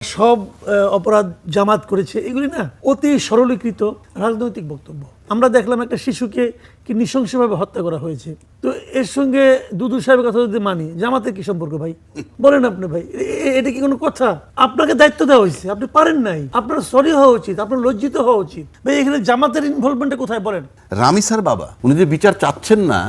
সব অপরাধ জামাত করেছে এগুলি না অতি সরলীকৃত রাজনৈতিক বক্তব্য। আমরা দেখলাম একটা শিশুকে কি নৃশংসভাবে হত্যা করা হয়েছে। তো এর সঙ্গে দুদু সাহেবের কথা যদি মানি, জামাতের কি সম্পর্ক ভাই? বলেন আপনি ভাই, এটা কি কোনো কথা? আপনাকে দায়িত্ব দেওয়া হয়েছে, আপনি পারেন নাই, আপনার সরি হওয়া উচিত, আপনার লজ্জিত হওয়া উচিত ভাই। এখানে জামাতের ইনভলভমেন্টটা কোথায় বলেন? রামিসার বাবা উনি যে বিচার চাচ্ছেন না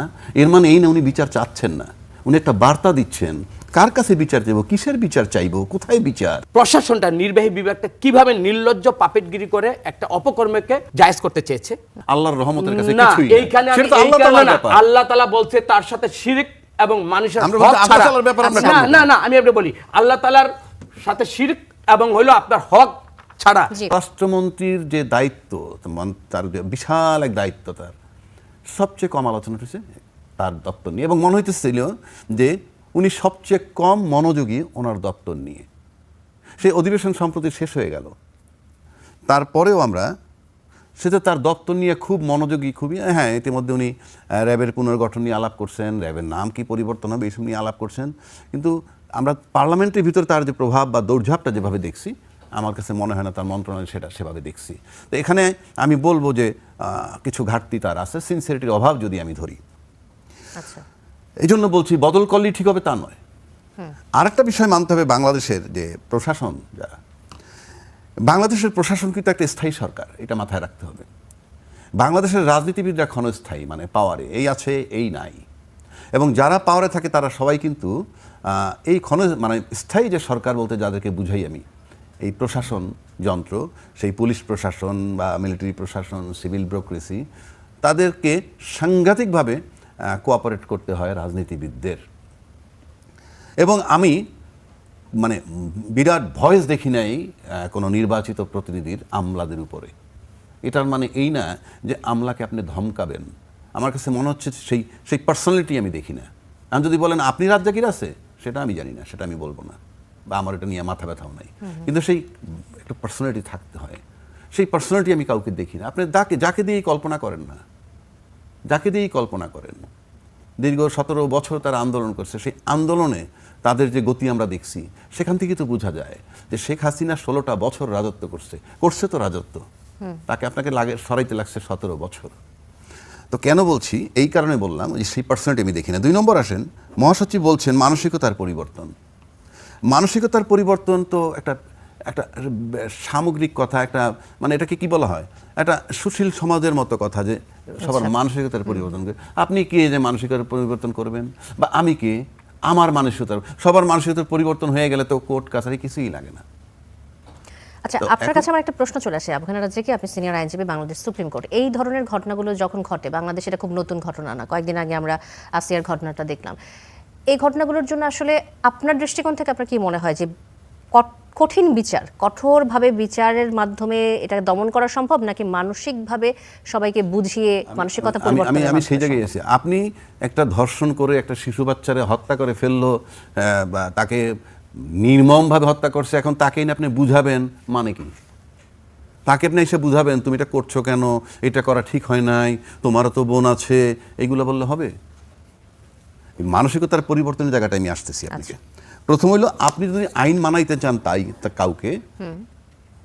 এর মানে এই না উনি বিচার চাচ্ছেন না, উনি একটা বার্তা দিচ্ছেন কার কাছে বিচার চাইবো, কিসের বিচার চাইবো, কোথায় বিচার। প্রশাসনটা, নির্বাহী বিভাগটা কিভাবে নির্লজ্জ পাপেটগিরি করে একটা অপকর্মকে জায়েজ করতে চেয়েছে। আল্লাহর রহমতের কাছে না, কিছুই এইখানে সেটা তো আল্লাহ তাআলার ব্যাপার। আল্লাহ তাআলা বলছে তার সাথে শিরক এবং মানুষের আমরা হক বলতে আল্লাহ ছাড়া। তাআলার ব্যাপার আমরা না বলবো না না, আমি আপনাকে বলি আল্লাহ তাআলার সাথে শিরক এবং হলো আপনার হক ছাড়া। রাষ্ট্রমন্ত্রীর যে দায়িত্ব, তার যে বিশাল এক দায়িত্ব, তার সবচেয়ে কম আলোচনা হয়েছে তার দপ্তর নিয়ে, এবং মনে হইতেছিল যে উনি সবচেয়ে কম মনোযোগী ওনার দপ্তর নিয়ে। সেই অধিবেশন সম্প্রতি শেষ হয়ে গেল, তারপরেও আমরা সেটা তার দপ্তর নিয়ে খুব মনোযোগী, খুবই হ্যাঁ, ইতিমধ্যে উনি র্যাবের পুনর্গঠন নিয়ে আলাপ করছেন, র্যাবের নাম কি পরিবর্তন হবে এইসব নিয়ে আলাপ করছেন। কিন্তু আমরা পার্লামেন্টের ভিতরে তার যে প্রভাব বা দৌড়ঝাঁপটা যেভাবে দেখছি, আমার কাছে মনে হয় না তার মন্ত্রণালয় সেটা সেভাবে দেখছি। তো এখানে আমি বলবো যে কিছু ঘাটতি তার আছে, সিনসিয়ারিটির অভাব যদি আমি ধরি। আচ্ছা, এই জন্য বলছি বদল করলেই ঠিক হবে তা নয়। আরেকটা বিষয় মানতে হবে, বাংলাদেশের যে প্রশাসন, যারা বাংলাদেশের প্রশাসন কিন্তু একটা স্থায়ী সরকার, এটা মাথায় রাখতে হবে। বাংলাদেশের রাজনীতিবিদরা ক্ষণস্থায়ী, মানে পাওয়ারে এই আছে এই নাই, এবং যারা পাওয়ারে থাকে তারা সবাই কিন্তু এই মানে স্থায়ী যে সরকার বলতে যাদেরকে বুঝাই আমি, এই প্রশাসন যন্ত্র, সেই পুলিশ প্রশাসন বা মিলিটারি প্রশাসন, সিভিল ব্যুরোক্রেসি, তাদেরকে সাংঘাতিকভাবে কোঅপারেট করতে হয় রাজনীতিবিদদের। এবং আমি মানে বিরাট ভয়েস দেখি নাই কোনো নির্বাচিত প্রতিনিধির আমলাদের উপরে। এটার মানে এই না যে আমলাকে আপনি ধমকাবেন। আমার কাছে মনে হচ্ছে সেই পার্সোনালিটি আমি দেখি না। আমি যদি বলেন আপনি রাজ্জাকির আছে, সেটা আমি জানি না, সেটা আমি বলবো না, বা আমার এটা নিয়ে মাথা ব্যথাও নাই। কিন্তু সেই একটা পার্সোনালিটি থাকতে হয়, সেই পার্সোনালিটি আমি কাউকে দেখি না। আপনি যাকে দিয়েই কল্পনা করেন না, যাকে দিয়েই কল্পনা করেন, দীর্ঘ 17 বছর তারা আন্দোলন করছে, সেই আন্দোলনে তাদের যে গতি আমরা দেখছি, সেখান থেকে তো বোঝা যায় যে শেখ হাসিনা 16টা বছর রাজত্ব করছে তো রাজত্ব, তাকে আপনাকে সরাইতে লাগছে 17 বছর। তো কেন বলছি, এই কারণে বললাম যে সেই পার্সোনালিটি আমি দেখি না। 2 নম্বর আসেন, মহাসচিব বলছেন মানসিকতার পরিবর্তন। মানসিকতার পরিবর্তন তো একটা সামগ্রিক কথা, একটা মানে এটাকে কি বলা হয়, একটা সুশীল সমাজের মতো কথা, যে সবার মানসিকতার পরিবর্তন করে। আপনি কে যে মানসিকতার পরিবর্তন করবেন, বা আমি কে, আমার মানসিকতার, সবার মানসিকতার পরিবর্তন হয়ে গেলে তো কোর্ট কাছারি কিছুই লাগে না। আচ্ছা, আপনার কাছে আমার একটা প্রশ্ন চলে আসে। আবু খান রাজ্জাকি, আপনি সিনিয়র আইনজীবী, বাংলাদেশ সুপ্রিম কোর্ট। এই ধরনের ঘটনাগুলো যখন ঘটে, বাংলাদেশে এটা খুব নতুন ঘটনা না, কয়েকদিন আগে আমরা আসিয়ার ঘটনাটা দেখলাম। এই ঘটনাগুলোর জন্য আসলে আপনার দৃষ্টিকোণ থেকে আপনার কি মনে হয় যে কঠিন বিচার, কঠোরভাবে বিচারের মাধ্যমে এটা দমন করা সম্ভব, নাকি মানসিকভাবে সবাইকে বুঝিয়ে মানসিকতা পরিবর্তন? আমি সেই জায়গায় আছি। আপনি একটা ধর্ষণ করে একটা শিশু বাচ্চারে হত্যা করে ফেললো, বা তাকে নির্মমভাবে হত্যা করছে, এখন তাকেই না আপনি বুঝাবেন, মানে কি? তাকে আপনি এসে বুঝাবেন তুমি এটা করছো কেন, এটা করা ঠিক হয় নাই, তোমারও তো বোন আছে, এইগুলো বললে হবে? মানসিকতার পরিবর্তনের জায়গাটা আমি আসতেছি আপনাকে। প্রথম হইল, আপনি যদি আইন মানাইতে চান কাউকে,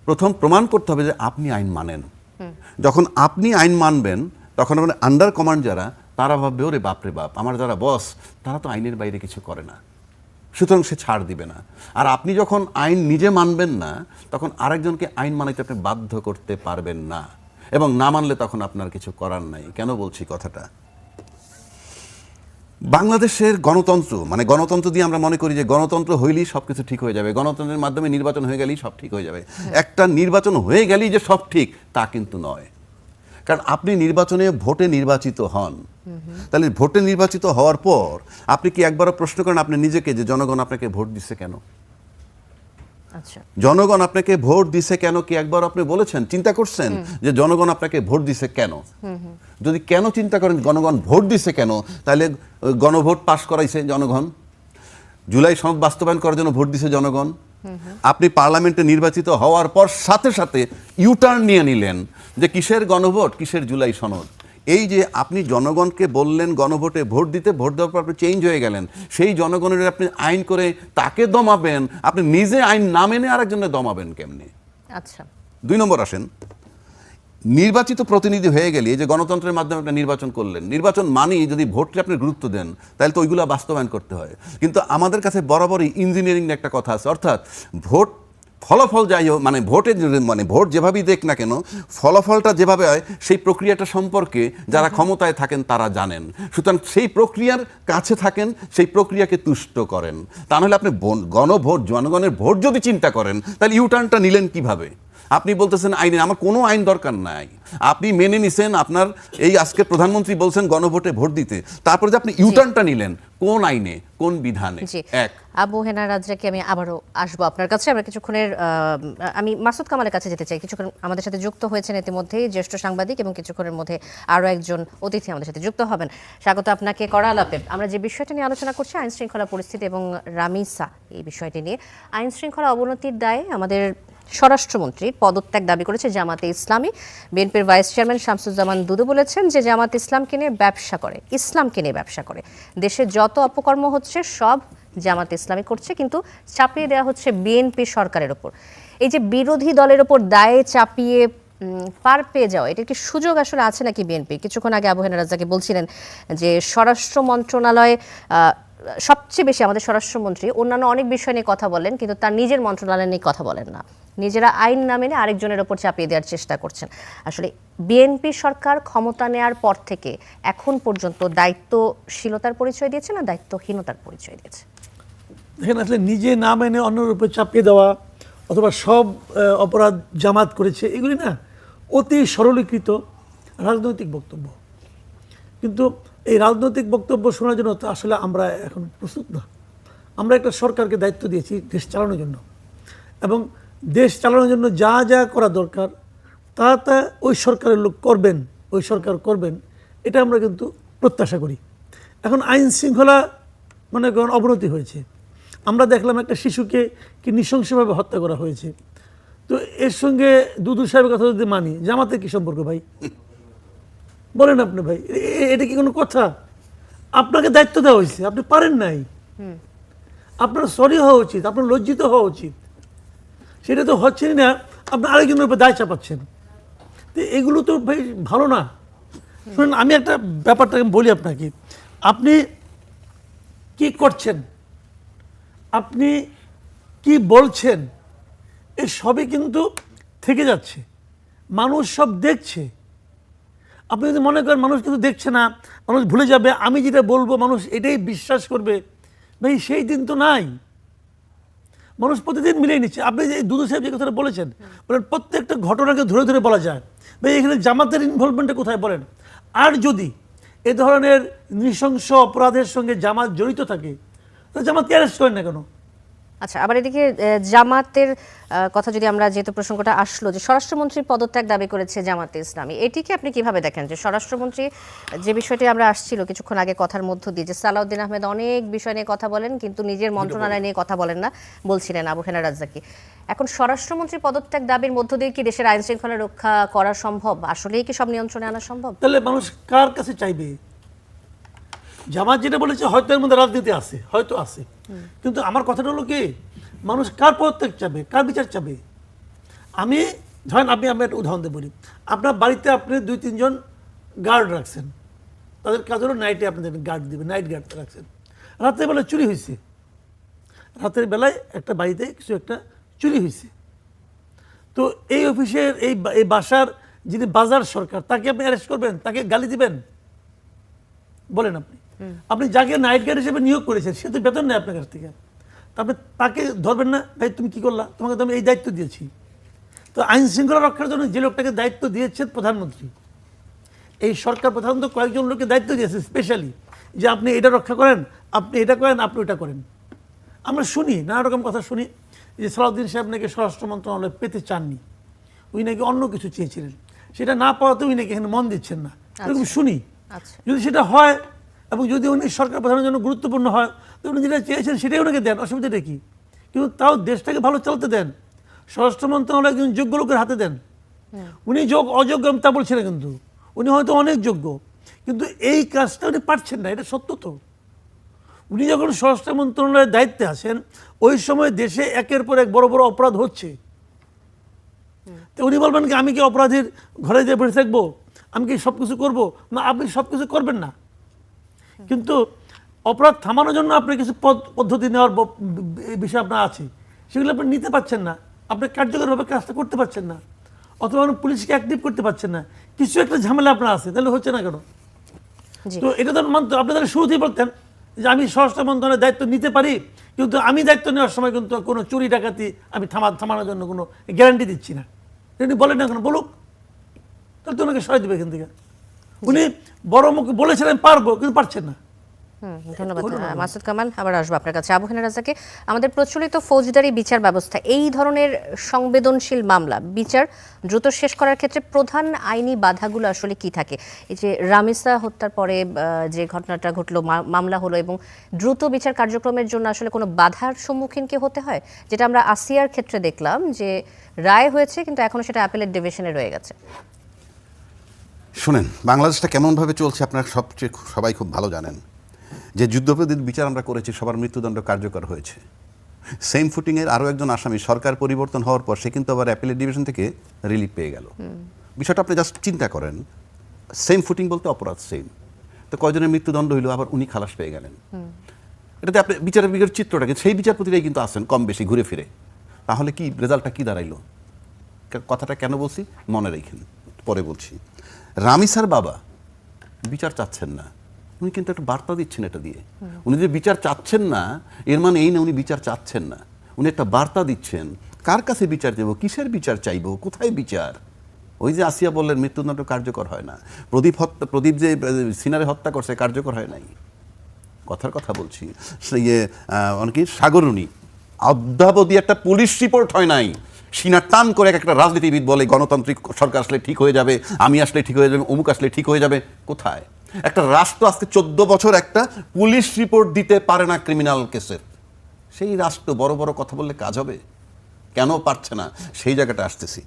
প্রথম প্রমাণ করতে হবে যে আপনি আইন মানেন। যখন আপনি আইন মানবেন, তখন আপনার আন্ডার কমান্ড যারা, তারা ভাববে ওরে বাপরে বাপ, আমার যারা বস তারা তো আইনের বাইরে কিছু করে না, সুতরাং সে ছাড় দিবে না। আর আপনি যখন আইন নিজে মানবেন না, তখন আরেকজনকে আইন মানাইতে আপনি বাধ্য করতে পারবেন না, এবং না মানলে তখন আপনার কিছু করার নাই। কেন বলছি কথাটা? বাংলাদেশের গণতন্ত্র, মানে গণতন্ত্র দিয়ে আমরা মনে করি যে গণতন্ত্র হইলেই সব কিছু ঠিক হয়ে যাবে, গণতন্ত্রের মাধ্যমে নির্বাচন হয়ে গেলেই সব ঠিক হয়ে যাবে। একটা নির্বাচন হয়ে গেলেই যে সব ঠিক, তা কিন্তু নয়। কারণ আপনি নির্বাচনে ভোটে নির্বাচিত হন, তাহলে ভোটে নির্বাচিত হওয়ার পর আপনি কি একবারও প্রশ্ন করেন আপনি নিজেকে যে জনগণ আপনাকে ভোট দিচ্ছে কেন? আচ্ছা, জনগণ আপনাকে ভোট দিছে কেন, কি একবার আপনি বলেছেন, চিন্তা করছেন যে জনগণ আপনাকে ভোট দিছে কেন? যদি কেন চিন্তা করেন জনগণ ভোট দিছে কেন, তাহলে গণভোট পাস করাইছে জনগণ, জুলাই সনদ বাস্তবায়ন করার জন্য ভোট দিছে জনগণ। আপনি পার্লামেন্টে নির্বাচিত হওয়ার পর সাথে সাথে ইউটার্ন নিয়ে নিলেন যে কিসের গণভোট, কিসের জুলাই সনদ। এই যে আপনি জনগণকে বললেন গণভোটে ভোট দিতে, ভোট দেওয়ার পর আপনি চেঞ্জ হয়ে গেলেন, সেই জনগণের আপনি আইন করে তাকে দমাবেন, আপনি নিজে আইন না মেনে আরেকজনের দমাবেন কেমনি? আচ্ছা, 2 নম্বর আসেন, নির্বাচিত প্রতিনিধি হয়ে গেলে এই যে গণতন্ত্রের মাধ্যমে একটা নির্বাচন করলেন, নির্বাচন মানেই যদি ভোটকে আপনি গুরুত্ব দেন তাহলে তো ওইগুলো বাস্তবায়ন করতে হয়। কিন্তু আমাদের কাছে বরাবরই ইঞ্জিনিয়ারিং একটা কথা আছে, অর্থাৎ ভোট ফলাফল যাই হোক, মানে ভোট যেভাবেই দেখ না কেন, ফলাফলটা যেভাবে হয় সেই প্রক্রিয়াটা সম্পর্কে যারা ক্ষমতায় থাকেন তারা জানেন। সুতরাং সেই প্রক্রিয়ার কাছে থাকেন, সেই প্রক্রিয়াকে তুষ্ট করেন। তা নাহলে আপনি গণভোট, জনগণের ভোট যদি চিন্তা করেন তাহলে ইউটার্নটা নিলেন কিভাবে? আপনি বলতেছেন আইনে, আমার কোনো আইন দরকার নাই, আপনি মেনে নিছেন, আপনার এই আজকে প্রধানমন্ত্রী বলছেন গণভোটে ভোট দিতে, তারপরে যে আপনি ইউটার্নটা নিলেন কোন আইনে, কোন বিধানে? জি। এক, আবু হেনা রাজ্জাকি, আমি আবারও আসবো আপনার কাছে। আমরা কিছুক্ষণের আমি মাসুদ কামালের কাছে যেতে চাই। কিছুক্ষণ আমাদের সাথে যুক্ত হয়েছেন ইতিমধ্যেই জ্যেষ্ঠ সাংবাদিক, এবং কিছুক্ষণের মধ্যে আরও একজন অতিথি আমাদের সাথে যুক্ত হবেন। স্বাগত আপনাকে করা আলাপে। আমরা যে বিষয়টা নিয়ে আলোচনা করছি আইন শৃঙ্খলা পরিস্থিতি এবং রামিসা, এই বিষয়টি নিয়ে। আইন শৃঙ্খলা অবনতির দায়ে আমাদের স্বরাষ্ট্রমন্ত্রী পদত্যাগ দাবি করেছে জামাতে ইসলামী। বিএনপির ভাইস চেয়ারম্যান শামসুজ্জামান দুদু বলেছেন যে জামাত ইসলামকে নিয়ে ব্যবসা করে, ইসলামকে নিয়ে ব্যবসা করে। দেশে যত অপকর্ম হচ্ছে সব জামাত ইসলামী করছে, কিন্তু চাপিয়ে দেওয়া হচ্ছে বিএনপি সরকারের ওপর। এই যে বিরোধী দলের ওপর দায়ে চাপিয়ে পার পেয়ে যাওয়া, এটার কি সুযোগ আসলে আছে নাকি বিএনপি? কিছুক্ষণ আগে আবু হেনা রাজ্জাকি বলছিলেন যে স্বরাষ্ট্র মন্ত্রণালয় সবচেয়ে বেশি, আমাদের স্বরাষ্ট্রমন্ত্রী অন্যান্য অনেক বিষয় নিয়ে কথা বলেন, কিন্তু তার নিজের মন্ত্রণালয় নিয়ে কথা বলেন না। নিজেরা আইন না মেনে আরেকজনের ওপর চাপিয়ে দেওয়ার চেষ্টা করছেন। আসলে বিএনপি সরকার ক্ষমতা নেওয়ার পর থেকে এখন পর্যন্ত দায়িত্বশীলতার পরিচয় দিয়েছে না দায়িত্বহীনতার পরিচয় দিয়েছে? দেখেন, আসলে নিজে না মেনে অন্যের উপরে চাপিয়ে দেওয়া অথবা সব অপরাধ জামাত করেছে, এগুলি না অতি সরলীকৃত রাজনৈতিক বক্তব্য। কিন্তু এই রাজনৈতিক বক্তব্য শোনার জন্য তো আসলে আমরা এখন প্রস্তুত না। আমরা একটা সরকারকে দায়িত্ব দিয়েছি দেশ চালানোর জন্য, এবং দেশ চালানোর জন্য যা যা করা দরকার তা তা ওই সরকারের লোক করবেন, ওই সরকার করবেন, এটা আমরা কিন্তু প্রত্যাশা করি। এখন আইন শৃঙ্খলা মনে করেন অবনতি হয়েছে, আমরা দেখলাম একটা শিশুকে কি নৃশংসভাবে হত্যা করা হয়েছে। তো এর সঙ্গে দুদু সাহেবের কথা যদি মানি, জামাতের কি সম্পর্ক ভাই? বলেন আপনি ভাই, এটা কি কোনো কথা? আপনাকে দায়িত্ব দেওয়া হয়েছে, আপনি পারেন নাই, আপনার সরি হওয়া উচিত, আপনার লজ্জিত হওয়া উচিত। সেটা তো হচ্ছেই না, আপনি আরেকজনের উপর দায় চাপাচ্ছেন। তো এগুলো তো ভাই ভালো না। শুনুন, আমি একটা ব্যাপারটাকে বলি আপনাকে, আপনি কি করছেন, আপনি কি বলছেন, এই সবই কিন্তু থেকে যাচ্ছে, মানুষ সব দেখছে। আপনি যদি মনে করেন মানুষ কিন্তু দেখছে না, মানুষ ভুলে যাবে, আমি যেটা বলবো মানুষ এটাই বিশ্বাস করবে, ভাই সেই দিন তো নাই। মানুষ প্রতিদিন মিলিয়ে নিচ্ছে। আপনি যে দুদু সাহেব যে কথাটা বলেছেন, বলেন প্রত্যেকটা ঘটনাকে ধরে ধরে বলা যায়, ভাই এখানে জামাতের ইনভলভমেন্টটা কোথায় বলেন? আর যদি এ ধরনের নৃশংস অপরাধের সঙ্গে জামাত জড়িত থাকে তাহলে জামাতকে অ্যারেস্ট করেন না কেন? আচ্ছা, আবার এদিকে জামাতের কথা যদি আমরা, যেহেতু প্রসঙ্গটা আসলো যে স্বরাষ্ট্রমন্ত্রীর পদত্যাগ দাবি করেছে জামাতে ইসলামী, এটিকে আপনি কিভাবে দেখেন? যে স্বরাষ্ট্রমন্ত্রী, যে বিষয়টি আমরা আসছিল কিছুক্ষণ আগে কথার মধ্য দিয়ে, যে সালাউদ্দিন আহমেদ অনেক বিষয় নিয়ে কথা বলেন কিন্তু নিজের মন্ত্রণালয় নিয়ে কথা বলেন না, বলছিলেন আবু হেনা রাজ্জাকি। এখন স্বরাষ্ট্রমন্ত্রী পদত্যাগ দাবির মধ্য দিয়ে কি দেশের আইন শৃঙ্খলা রক্ষা করা সম্ভব? আসলেই কি সব নিয়ন্ত্রণে আনা সম্ভব? তাহলে মানুষ কার কাছে চাইবে? জামাত যেটা বলেছে হয়তো এর মধ্যে রাজনীতি আছে, হয়তো আছে, কিন্তু আমার কথাটা হলো কি, মানুষ কার পদত্যাগ চাবে, কার বিচার চাবে? আমি ধরেন, আমি একটা উদাহরণ দিয়ে বলি, আপনার বাড়িতে আপনি 2-3 জন গার্ড রাখছেন, তাদের কাজ হলো নাইটে আপনাদের গার্ড দেবে, নাইট গার্ড রাখছেন। রাতের বেলায় চুরি হয়েছে, রাতের বেলায় একটা বাড়িতে কিছু একটা চুরি হয়েছে, তো এই অফিসের এই বাসার যিনি বাজার সরকার, তাকে আপনি অ্যারেস্ট করবেন, তাকে গালি দিবেন? বলেন আপনি। আপনি যাকে নাইট গার্ড হিসেবে নিয়োগ করেছেন সে তো বেতন নেয় আপনার কাছ থেকে, আপনি তাকে ধরবেন না? ভাই তুমি কি করলা, তোমাকে তো আমি এই দায়িত্ব দিয়েছি। তো আইন শৃঙ্খলা রক্ষার জন্য যে লোকটাকে দায়িত্ব দিয়েছেন প্রধানমন্ত্রী, এই সরকার প্রধানত কয়েকজন লোককে দায়িত্ব দিয়েছে স্পেশালি, যে আপনি এটা রক্ষা করেন, আপনি এটা করেন, আপনি ওটা করেন। আমরা শুনি নানা রকম কথা শুনি, যে সালাউদ্দিন সাহেব নাকি স্বরাষ্ট্র মন্ত্রণালয় পেতে চাননি, উনি নাকি অন্য কিছু চেয়েছিলেন, সেটা না পাওয়াতে উনি নাকি এখানে মন দিচ্ছেন না, এরকম শুনি। যদি সেটা হয় এবং যদি উনি সরকার প্রধানের জন্য গুরুত্বপূর্ণ হয়, তো উনি যেটা চেয়েছেন সেটাই ওনাকে দেন, অসুবিধাটা কি? কিন্তু তাও দেশটাকে ভালো চলতে দেন, স্বরাষ্ট্র মন্ত্রণালয় একজন যোগ্য লোকের হাতে দেন। উনি অযোগ্য তা বলছিলেন, কিন্তু উনি হয়তো অনেক যোগ্য, কিন্তু এই কাজটা উনি পারছেন না, এটা সত্য তো। উনি যখন স্বরাষ্ট্র মন্ত্রণালয়ের দায়িত্বে আছেন, ওই সময় দেশে একের পর এক বড় বড় অপরাধ হচ্ছে। তো উনি বলবেন কি আমি কি অপরাধীর ঘরে যেয়ে বসে থাকবো, আমি কি সব কিছু করবো? না, আপনি সব কিছু করবেন না, কিন্তু অপরাধ থামানোর জন্য আপনার কিছু পদ্ধতি নেওয়ার বিষয় আপনার আছে, সেগুলো আপনি নিতে পারছেন না, আপনি কার্যকরভাবে কাজটা করতে পারছেন না, অথবা পুলিশকে অ্যাক্টিভ করতে পারছেন না, কিছু একটা ঝামেলা আপনার আছে, তাহলে হচ্ছে না কেন? জি। তো এটা তো মানতে, আপনি তাহলে শুরুতেই বলতেন যে আমি স্বরাষ্ট্র মন্ত্রণালয়ের দায়িত্ব নিতে পারি, কিন্তু আমি দায়িত্ব নেওয়ার সময় কিন্তু কোনো চুরি ডাকাতি আমি থামানোর জন্য কোনো গ্যারান্টি দিচ্ছি না। উনি বলেন না কেন? বলুক, তাহলে তো ওনাকে সরাই দেবে এখান থেকে। উনি বড় মুখে বলেছিলেন পারবো, কিন্তু পারছেন না। ধন্যবাদ মাসুদ কামাল। আবার আসবো আপনার কাছে। আবু হেনা রাজাকে, আমাদের প্রচলিত ফৌজদারি বিচার ব্যবস্থা এই ধরনের সংবেদনশীল মামলা বিচার দ্রুত শেষ করার ক্ষেত্রে প্রধান আইনি বাধাগুলো আসলে কি থাকে? এই যে রামিসা হত্যার পরে যে ঘটনাটা ঘটলো, মামলা হলো, এবং দ্রুত বিচার কার্যক্রমের জন্য আসলে কোনো বাধার সম্মুখীন কি হতে হয়? যেটা আমরা আসিয়ার ক্ষেত্রে দেখলাম যে রায় হয়েছে, কিন্তু এখনো সেটা অ্যাপেলেট ডিভিশনে রয়ে গেছে। শুনেন, বাংলাদেশটা কেমনভাবে চলছে আপনারা সবাই খুব ভালো জানেন। যে যুদ্ধাপরাধীর বিচার আমরা করেছি, সবার মৃত্যুদণ্ড কার্যকর হয়েছে। সেম ফুটিংয়ের আরও একজন আসামি সরকার পরিবর্তন হওয়ার পর সে কিন্তু আবার অ্যাপিলেট ডিভিশন থেকে রিলিফ পেয়ে গেল। বিষয়টা আপনি জাস্ট চিন্তা করেন, সেম ফুটিং বলতে অপরাধ সেম, তো কয়জনের মৃত্যুদণ্ড হইলো, আবার উনি খালাস পেয়ে গেলেন। এটাতে আপনি বিচারের চিত্রটাকে, সেই বিচারপতিরাই কিন্তু আছেন কম বেশি ঘুরে ফিরে। তাহলে কি রেজাল্টটা কি দাঁড়াইলো? কথাটা কেন বলছি মনে রেখেন, পরে বলছি। রামিসার বাবা বিচার চাচ্ছেন না, উনি কিন্তু একটা বার্তা দিচ্ছেন এটা দিয়ে। উনি যে বিচার চাচ্ছেন না এর মানে এই না উনি বিচার চাচ্ছেন না, উনি একটা বার্তা দিচ্ছেন। কার কাছে বিচার দেবো, কিসের বিচার চাইবো, কোথায় বিচার? ওই যে আসিয়া বললেন মৃত্যুদণ্ড কার্যকর হয় না, প্রদীপ যে সিনারে হত্যা করছে কার্যকর হয় নাই। কথার কথা বলছি, অনেকে সাগরুনি অদ্যাবধি একটা পুলিশ রিপোর্ট হয় নাই। সিনার টান করে একটা রাজনীতিবিদ বলে গণতান্ত্রিক সরকার আসলে ঠিক হয়ে যাবে, আমি আসলে ঠিক হয়ে যাবে, অমুক আসলে ঠিক হয়ে যাবে। কোথায়? একটা রাষ্ট্র আজকে 14 বছর একটা পুলিশ রিপোর্ট দিতে পারে না ক্রিমিনাল কেসের। সেই রাষ্ট্র বড় বড় কথা বললে কাজ হবে? কেন পারছে না? সেই জায়গাটা আসতেছি।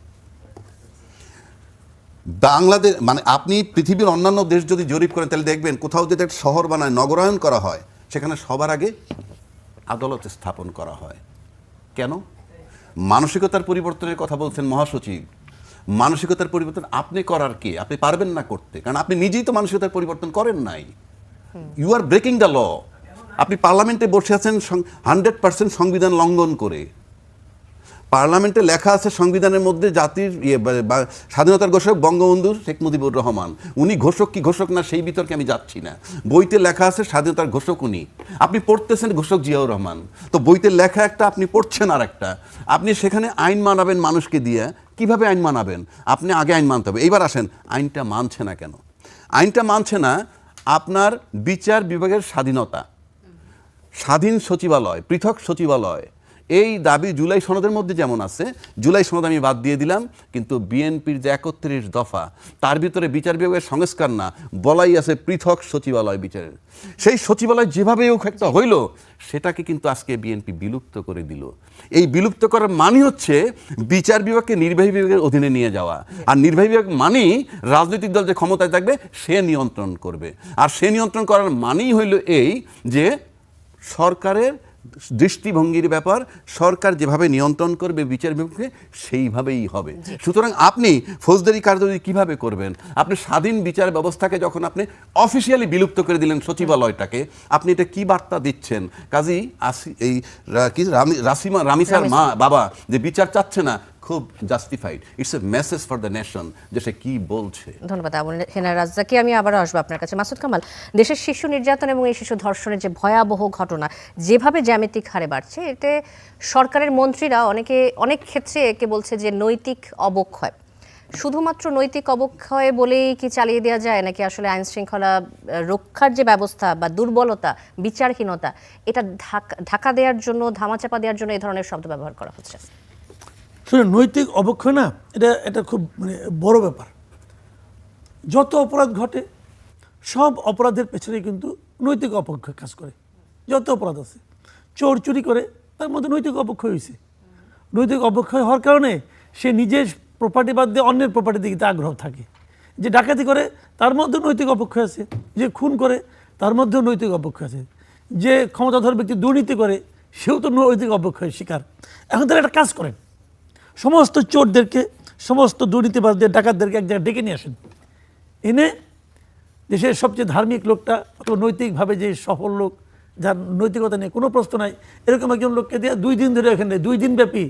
বাংলাদেশ মানে আপনি পৃথিবীর অন্যান্য দেশ যদি জরিপ করেন তাহলে দেখবেন কোথাও যদি একটা শহর বানায়, নগরায়ন করা হয়, সেখানে সবার আগে আদালত স্থাপন করা হয়। কেন? মানসিকতার পরিবর্তনের কথা বলছেন মহাসচিব। মানসিকতার পরিবর্তন আপনি করার কে? আপনি পারবেন না করতে, কারণ আপনি নিজেই তো মানসিকতার পরিবর্তন করেন নাই। You are breaking the law. আপনি পার্লামেন্টে বসে আছেন 100% সংবিধান লঙ্ঘন করে। পার্লামেন্টে লেখা আছে সংবিধানের মধ্যে জাতির স্বাধীনতার ঘোষক বঙ্গবন্ধু শেখ মুজিবুর রহমান। উনি ঘোষক কি ঘোষক না সেই বিতর্কে আমি যাচ্ছি না। বইতে লেখা আছে স্বাধীনতার ঘোষক উনি, আপনি পড়তেছেন ঘোষক জিয়াউর রহমান। তো বইতে লেখা একটা, আপনি পড়ছেন আর একটা। আপনি সেখানে আইন মানাবেন মানুষকে দিয়ে, কিভাবে আইন মানাবেন? আপনি আগে আইন মানতে হবে। এইবার আসেন, আইনটা মানছে না কেন? আইনটা মানছে না আপনার বিচার বিভাগের স্বাধীনতা, স্বাধীন সচিবালয়, পৃথক সচিবালয়, এই দাবি জুলাই সনদের মধ্যে যেমন আছে। জুলাই সনদ আমি বাদ দিয়ে দিলাম, কিন্তু বিএনপির যে 31 দফা তার ভিতরে বিচার বিভাগের সংস্কার না, বলাই আছে পৃথক সচিবালয় বিচারের। সেই সচিবালয় যেভাবে একটা হইল সেটাকে কিন্তু আজকে বিএনপি বিলুপ্ত করে দিল। এই বিলুপ্ত করার মানে হচ্ছে বিচার বিভাগকে নির্বাহী বিভাগের অধীনে নিয়ে যাওয়া। আর নির্বাহী বিভাগ মানেই রাজনৈতিক দল যে ক্ষমতায় থাকবে সে নিয়ন্ত্রণ করবে। আর সে নিয়ন্ত্রণ করার মানেই হইল এই যে সরকারের দৃষ্টিভঙ্গির ব্যাপার, সরকার যেভাবে নিয়ন্ত্রণ করবে বিচার বিভাগকে সেইভাবেই হবে। সুতরাং আপনি ফৌজদারি কার্যবিধি কিভাবে করবেন? আপনি স্বাধীন বিচার ব্যবস্থাকে যখন আপনি অফিসিয়ালি বিলুপ্ত করে দিলেন সচিবালয়টাকে, আপনি এটা কি বার্তা দিচ্ছেন? কাজী এই রামিসার মা বাবা যে বিচার চাচ্ছে না, খুব justified. It's a message for the nation যে সে কি বলছে। ধন্যবাদ আবু হেনা রাজ্জাকি। আমি আবার আসবো আপনার কাছে। মাসুদ কামাল, দেশের শিশু নির্যাতন এবং এই শিশু ধর্ষণের যে ভয়াবহ ঘটনা যেভাবে জ্যামিতিক হারে বাড়ছে, এতে সরকারের মন্ত্রীরা অনেক ক্ষেত্রে একে বলছে যে নৈতিক অবক্ষয়। শুধুমাত্র নৈতিক অবক্ষয় বলেই কি চালিয়ে দেওয়া যায়, নাকি আসলে আইন শৃঙ্খলা রক্ষার যে ব্যবস্থা বা দুর্বলতা, বিচারহীনতা, এটা ঢাকা দেওয়ার জন্য, ধামাচাপা দেওয়ার জন্য এই ধরনের শব্দ ব্যবহার করা হচ্ছে? শুনুন, নৈতিক অবক্ষয় না, এটা খুব বড় ব্যাপার। যত অপরাধ ঘটে সব অপরাধের পেছনে কিন্তু নৈতিক অবক্ষয় কাজ করে। যত অপরাধ আছে, চোর চুরি করে, তার মধ্যে নৈতিক অবক্ষয় হয়েছে। নৈতিক অবক্ষয় হওয়ার কারণে সে নিজের প্রপার্টি বাদ দিয়ে অন্যের প্রপার্টির দিকে আগ্রহ থাকে। যে ডাকাতি করে তার মধ্যে নৈতিক অপক্ষয় আছে, যে খুন করে তার মধ্যেও নৈতিক অপক্ষয় আছে, যে ক্ষমতাধর ব্যক্তি দুর্নীতি করে সেও তো নৈতিক অপক্ষয়ের শিকার। এখন তারা একটা কাজ করেন, সমস্ত চোরদেরকে, সমস্ত দুর্নীতিবাজদের, ডাকাতদেরকে এক জায়গায় ডেকে নিয়ে আসেন, এনে দেশের সবচেয়ে ধার্মিক লোকটা অথবা নৈতিকভাবে যে সফল লোক, যার নৈতিকতা নিয়ে কোনো প্রশ্ন নাই, এরকম একজন লোককে দিয়ে 2 দিন ধরে এখানে 2 দিন ব্যাপী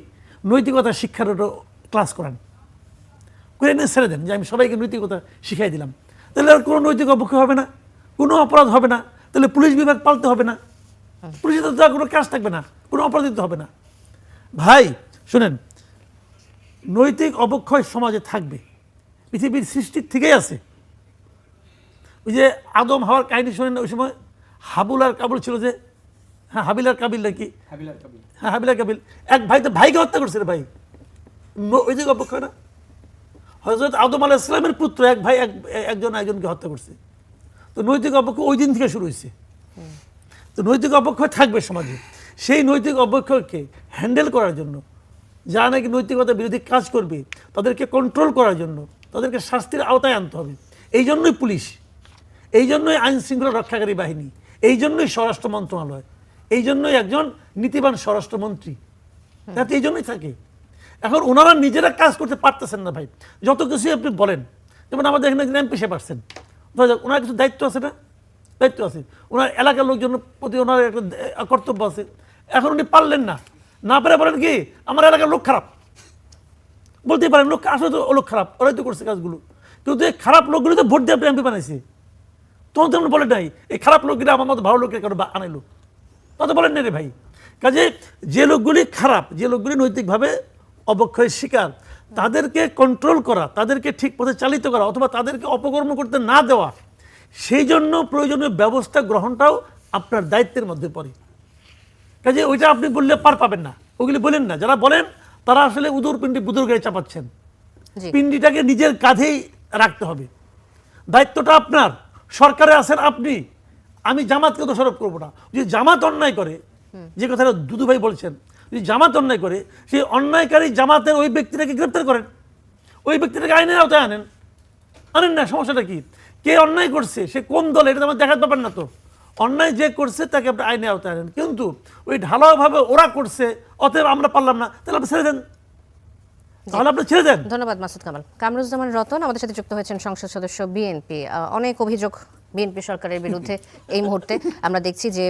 নৈতিকতা শিক্ষার ক্লাস করান, করে এনে ছেড়ে দেন যে আমি সবাইকে নৈতিকতা শিখাই দিলাম। তাহলে আর কোনো নৈতিক অপক্ষয় হবে না, কোনো অপরাধ হবে না, তাহলে পুলিশ বিভাগ পালতে হবে না, পুলিশের তো আর কোনো কাজ থাকবে না, কোনো অপরাধিত হবে না। ভাই শুনেন, নৈতিক অবক্ষয় সমাজে থাকবে, পৃথিবীর সৃষ্টির থেকেই আছে। ওই যে আদম হাওয়ার কাহিনী শোনেন না, ওই সময় হাবুল আর কাবুল ছিল যে, হ্যাঁ হাবিল আর কাবিল নাকি, হ্যাঁ হাবিল আর কাবিল, এক ভাই তো ভাইকে হত্যা করছে রে ভাই, নৈতিক অবক্ষয় না? হযরত আদম আলাইহিস সালামের পুত্র এক ভাই একজনকে হত্যা করছে, তো নৈতিক অবক্ষয় ওই দিন থেকে শুরু হয়েছে। তো নৈতিক অবক্ষয় থাকবে সমাজে, সেই নৈতিক অবক্ষয়কে হ্যান্ডেল করার জন্য, যারা নাকি নৈতিকতা বিরোধী কাজ করবে তাদেরকে কন্ট্রোল করার জন্য তাদেরকে শাস্তির আওতায় আনতে হবে। এই জন্যই পুলিশ, এই জন্যই আইন শৃঙ্খলা রক্ষাকারী বাহিনী, এই জন্যই স্বরাষ্ট্র মন্ত্রণালয়, এই জন্যই একজন নীতিবান স্বরাষ্ট্রমন্ত্রী, তাতে এই জন্যই থাকে। এখন ওনারা নিজেরা কাজ করতে পারতেছেন না ভাই, যত কিছুই আপনি বলেন। যেমন আমাদের এখানে একজন এমপি সাহেব আসছেন, ওনার কিছু দায়িত্ব আছে না, দায়িত্ব আছে, ওনার এলাকার লোকজনের প্রতি ওনার একটা কর্তব্য আছে। এখন উনি পারলেন না, না পেরে বলেন কি আমার এলাকার লোক খারাপ, বলতেই পারেন লোক আসলে তো লোক খারাপ, ওরাই তো করছে কাজগুলো, কিন্তু এই খারাপ লোকগুলো তো ভোট দিয়ে আপনি এমপি বানাইছে, তখন তেমন বলেন নাই এই খারাপ লোকগুলো আমার মতো ভালো লোকের কারো আনাইলো, তা তো বলেন না রে ভাই। কাজে যে লোকগুলি খারাপ, যে লোকগুলি নৈতিকভাবে অবক্ষয়ের শিকার, তাদেরকে কন্ট্রোল করা, তাদেরকে ঠিক পথে চালিত করা অথবা তাদেরকে অপকর্ম করতে না দেওয়া, সেই জন্য প্রয়োজনীয় ব্যবস্থা গ্রহণটাও আপনার দায়িত্বের মধ্যে পড়ে। কাজে ওইটা আপনি বললে পার পাবেন না, ওগুলি বলেন না, যারা বলেন তারা আসলে উদুর পিণ্ডি বুদুর গায়ে চাপাচ্ছেন। পিণ্ডিটাকে নিজের কাঁধেই রাখতে হবে, দায়িত্বটা আপনার, সরকারে আছেন আপনি। আমি জামাতকে দোষারোপ করবো না, যদি জামাত অন্যায় করে, যে কথাটা দুদু ভাই বলছেন, যদি জামাত অন্যায় করে, সেই অন্যায়কারী জামাতের ওই ব্যক্তিটাকে গ্রেপ্তার করেন, ওই ব্যক্তিটাকে আইনের আওতায় আনেন না, সমস্যাটা কি? কে অন্যায় করছে, সে কোন দল, এটা তো আমার দেখার ব্যাপার না। তো অন্যায় যে করছে তাকে আপনি আইনের আওতায় আনেন, কিন্তু ওই ঢালাওভাবে ওরা করছে অতএব আমরা পারলাম না, তাহলে আপনি ছেড়ে দেন, তাহলে আপনি ছেড়ে দেন। ধন্যবাদ মাসুদ কামাল। কামরুজ্জামান রতন আমাদের সাথে যুক্ত হয়েছেন, সংসদ সদস্য বিএনপি। অনেক অভিযোগ বিএনপি সরকারের বিরুদ্ধে এই মুহূর্তে আমরা দেখছি যে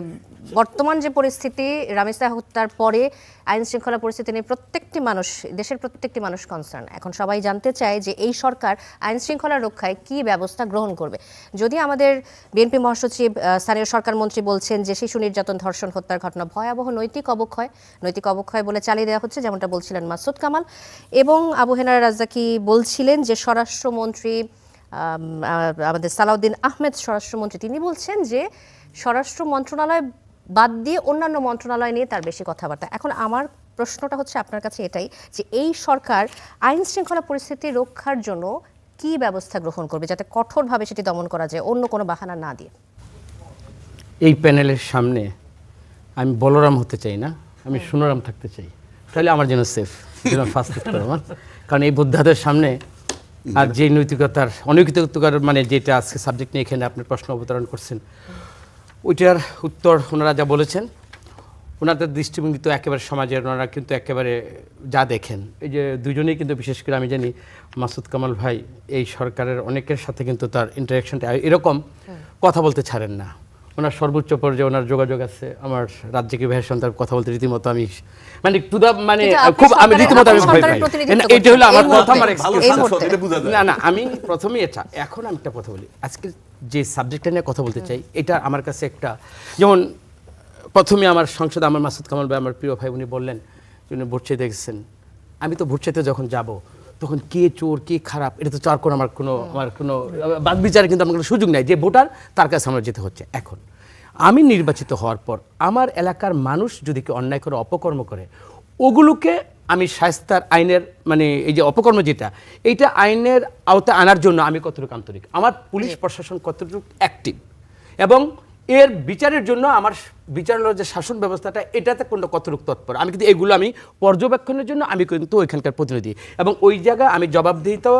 বর্তমান যে পরিস্থিতি, রামিসা হত্যার পরে আইন শৃঙ্খলা পরিস্থিতি নিয়ে প্রত্যেকটি মানুষ, দেশের প্রত্যেকটি মানুষ কনসার্ন। এখন সবাই জানতে চায় যে এই সরকার আইন শৃঙ্খলা রক্ষায় কি ব্যবস্থা গ্রহণ করবে। যদি আমাদের বিএনপি মহাসচিব স্থানীয় সরকার মন্ত্রী বলছেন যে শিশু নির্যাতন, ধর্ষণ, হত্যার ঘটনা ভয়াবহ নৈতিক অবক্ষয় বলে চালিয়ে দেওয়া হচ্ছে, যেমনটা বলছিলেন মাসুদ কামাল, এবং আবু হেনার রাজ্জাকি বলছিলেন যে স্বরাষ্ট্রমন্ত্রী আমাদের সালাউদ্দিন আহমেদ স্বরাষ্ট্রমন্ত্রী, তিনি বলছেন যে স্বরাষ্ট্র মন্ত্রণালয় বাদ দিয়ে অন্যান্য মন্ত্রণালয় নিয়ে তার বেশি কথাবার্তা। এখন আমার প্রশ্নটা হচ্ছে আপনার কাছে এটাই, যে এই সরকার আইন শৃঙ্খলা পরিস্থিতি রক্ষার জন্য কি ব্যবস্থা গ্রহণ করবে যাতে কঠোরভাবে সেটি দমন করা যায়, অন্য কোনো বাহানা না দিয়ে? এই প্যানেলের সামনে আমি বলরাম হতে চাই না, আমি সুনারাম থাকতে চাই, তাহলে আমার জন্য সেফ, ফার্স্ট আমার। কারণ এই বুদ্ধাদের সামনে আর যে নৈতিকতার অনৈতিকতার মানে যেটা আজকে সাবজেক্ট নিয়ে এখানে আপনার প্রশ্ন অবতরণ করছেন, ওইটার উত্তর ওনারা যা বলেছেন, ওনাদের দৃষ্টিভঙ্গি তো একেবারে সমাজের, ওনারা কিন্তু একেবারে যা দেখেন, এই যে দুজনেই কিন্তু বিশেষ করে আমি জানি মাসুদ কামাল ভাই এই সরকারের অনেকের সাথে কিন্তু তার ইন্টারাকশনটা এরকম, কথা বলতে ছাড়েন না। ওনার সর্বোচ্চ পর্যায়ে ওনার যোগাযোগ আছে আমার রাজ্যকে ভাইয়ের সঙ্গে কথা বলতে রীতিমতো আমি মানে মানে খুব আমি রীতিমতো আমি ভয় পাই। এটা হলো আমার প্রথম না আমি প্রথমেই এটা। এখন আমি একটা কথা বলি, আজকে যে সাবজেক্টটা নিয়ে কথা বলতে চাই, এটা আমার কাছে একটা, যেমন প্রথমে আমার সংসদে আমার মাসুদ কামাল ভাই আমার প্রিয় ভাই উনি বললেন উনি ভোট চাইতে গেছেন। আমি তো ভোট চাইতে যখন যাব তখন কে চোর কে খারাপ এটা তো চার করে আমার কোনো বাদ বিচারে কিন্তু আমার কোনো সুযোগ নাই, যে ভোটার তার কাছে আমার যেতে হচ্ছে। এখন আমি নির্বাচিত হওয়ার পর আমার এলাকার মানুষ যদি কেউ অন্যায় করে অপকর্ম করে, ওগুলোকে আমি শায়েস্তার আইনের মানে এই যে অপকর্ম যেটা, এইটা আইনের আওতায় আনার জন্য আমি কতটুকু আন্তরিক, আমার পুলিশ প্রশাসন কতটুকু অ্যাক্টিভ, এবং এর বিচারের জন্য আমার বিচারের যে শাসন ব্যবস্থাটা এটাতে কতটুকু তৎপর, আমি কিন্তু এগুলো আমি পর্যবেক্ষণের জন্য আমি কিন্তু ওইখানকার প্রতিনিধি, এবং ওই জায়গায় আমি জবাবদিহিতাও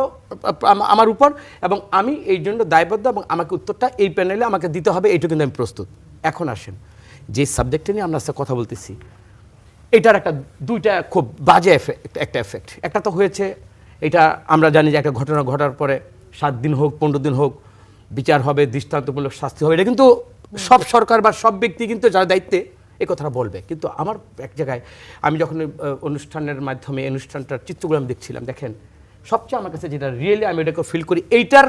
আমার উপর, এবং আমি এই জন্য দায়বদ্ধ, এবং আমাকে উত্তরটা এই প্যানেলে আমাকে দিতে হবে, এইটুকু কিন্তু আমি প্রস্তুত। এখন আসেন যে সাবজেক্টে নিয়ে আমরা কথা বলতেছি, এটার একটা দুইটা খুব বাজে একটা এফেক্ট। একটা তো হয়েছে, এটা আমরা জানি যে একটা ঘটনা ঘটার পরে 7 দিন হোক 15 দিন হোক বিচার হবে, দৃষ্টান্তমূলক শাস্তি হবে, এটা কিন্তু সব সরকার বা সব ব্যক্তি কিন্তু যার দায়িত্বে এই কথাটা বলবে। কিন্তু আমার এক জায়গায় আমি যখন অনুষ্ঠানের মাধ্যমে অনুষ্ঠানটার চিত্রগুলো আমি দেখছিলাম, দেখেন সবচেয়ে আমার কাছে যেটা রিয়েলি আমি এটাকে ফিল করি, এইটার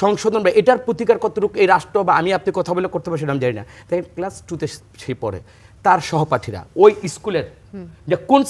সংশোধন বা এটার প্রতিকার কতটুকু এই রাষ্ট্র বা আমি আপনি কথা বলে করতে পারছি আমি জানি না। দেখেন ক্লাস 2তে সে পড়ে, তার সহপাঠীরা ওই স্কুলের যে কোন